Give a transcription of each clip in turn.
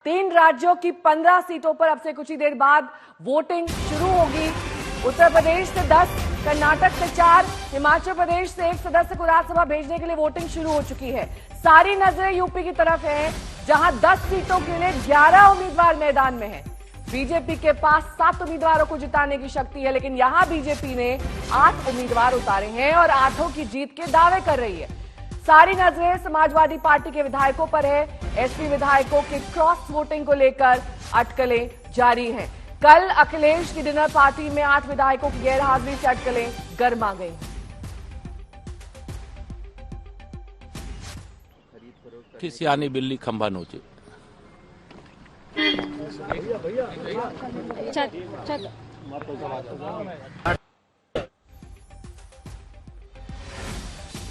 3 राज्यों की 15 सीटों पर अब से कुछ ही देर बाद वोटिंग शुरू होगी। उत्तर प्रदेश से 10, कर्नाटक से 4, हिमाचल प्रदेश से 1 सदस्य को राज्यसभा भेजने के लिए वोटिंग शुरू हो चुकी है। सारी नजरें यूपी की तरफ है, जहां 10 सीटों के लिए 11 उम्मीदवार मैदान में हैं। बीजेपी के पास 7 उम्मीदवारों को जिताने की शक्ति है, लेकिन यहां बीजेपी ने 8 उम्मीदवार उतारे हैं और 8 की जीत के दावे कर रही है। सारी नजरें समाजवादी पार्टी के विधायकों पर है। एसपी विधायकों के क्रॉस वोटिंग को लेकर अटकलें जारी हैं। कल अखिलेश की डिनर पार्टी में 8 विधायकों की गैरहाजिरी से अटकलें गर्मा गई। किस यानी बिल्ली खंभा नोचे।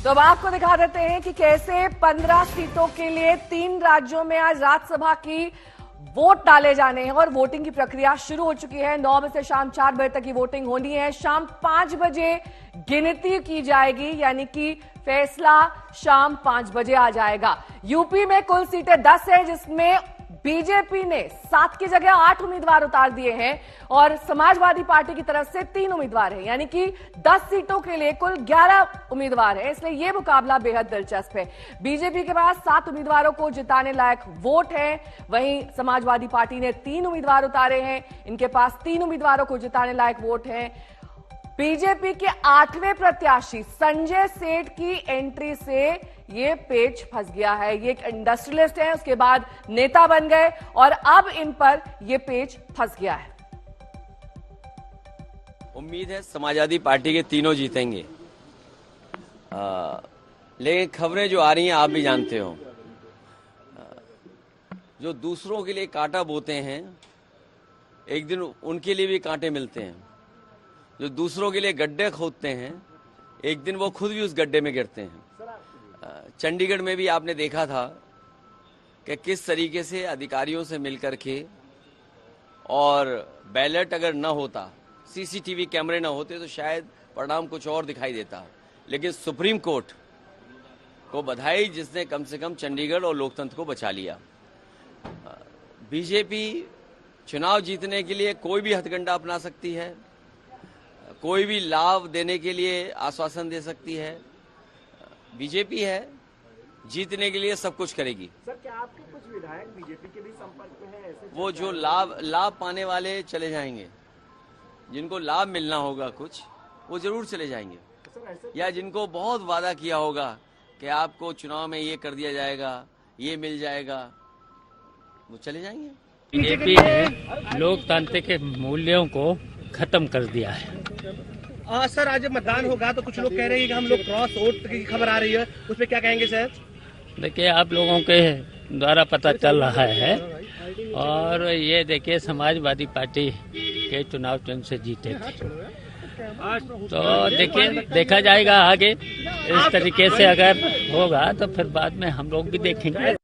तो अब आपको दिखा देते हैं कि कैसे 15 सीटों के लिए 3 राज्यों में आज राज्यसभा की वोट डाले जाने हैं और वोटिंग की प्रक्रिया शुरू हो चुकी है। 9 बजे से शाम 4 बजे तक की वोटिंग होनी है। शाम 5 बजे गिनती की जाएगी, यानी कि फैसला शाम 5 बजे आ जाएगा। यूपी में कुल सीटें 10 है, जिसमें बीजेपी ने 7 की जगह 8 उम्मीदवार उतार दिए हैं और समाजवादी पार्टी की तरफ से 3 उम्मीदवार हैं, यानी कि 10 सीटों के लिए कुल 11 उम्मीदवार हैं। इसलिए यह मुकाबला बेहद दिलचस्प है। बीजेपी के पास 7 उम्मीदवारों को जिताने लायक वोट है, वहीं समाजवादी पार्टी ने 3 उम्मीदवार उतारे हैं, इनके पास 3 उम्मीदवारों को जिताने लायक वोट है। बीजेपी के 8वें प्रत्याशी संजय सेठ की एंट्री से ये पेच फंस गया है। ये एक इंडस्ट्रियलिस्ट है, उसके बाद नेता बन गए और अब इन पर ये पेच फंस गया है। उम्मीद है समाजवादी पार्टी के तीनों जीतेंगे, लेकिन खबरें जो आ रही हैं आप भी जानते हो, जो दूसरों के लिए कांटा बोते हैं एक दिन उनके लिए भी कांटे मिलते हैं। जो दूसरों के लिए गड्ढे खोदते हैं एक दिन वो खुद भी उस गड्ढे में गिरते हैं। चंडीगढ़ में भी आपने देखा था कि किस तरीके से अधिकारियों से मिलकर के, और बैलेट अगर न होता, सीसीटीवी कैमरे न होते तो शायद परिणाम कुछ और दिखाई देता। लेकिन सुप्रीम कोर्ट को बधाई, जिसने कम से कम चंडीगढ़ और लोकतंत्र को बचा लिया। बीजेपी चुनाव जीतने के लिए कोई भी हथकंडा अपना सकती है, कोई भी लाभ देने के लिए आश्वासन दे सकती है। बीजेपी है, जीतने के लिए सब कुछ करेगी। सर, क्या आपके कुछ विधायक बीजेपी के भी संपर्क में हैं? ऐसे वो जो लाभ पाने वाले चले जाएंगे, जिनको लाभ मिलना होगा कुछ, वो जरूर चले जाएंगे। सर, ऐसे या जिनको बहुत वादा किया होगा कि आपको चुनाव में ये कर दिया जाएगा, ये मिल जाएगा, वो चले जाएंगे। बीजेपी ने लोकतांत्रिक मूल्यों को खत्म कर दिया है। सर, आज मतदान होगा तो कुछ लोग कह रहे हैं कि हम लोग क्रॉस वोट की खबर आ रही है, उसमें क्या कहेंगे सर? देखिए, आप लोगों के द्वारा पता चल रहा है, और ये देखिए समाजवादी पार्टी के चुनाव चिन्ह से जीते थे। तो देखिए, देखा जाएगा आगे। इस तरीके से अगर होगा तो फिर बाद में हम लोग भी देखेंगे।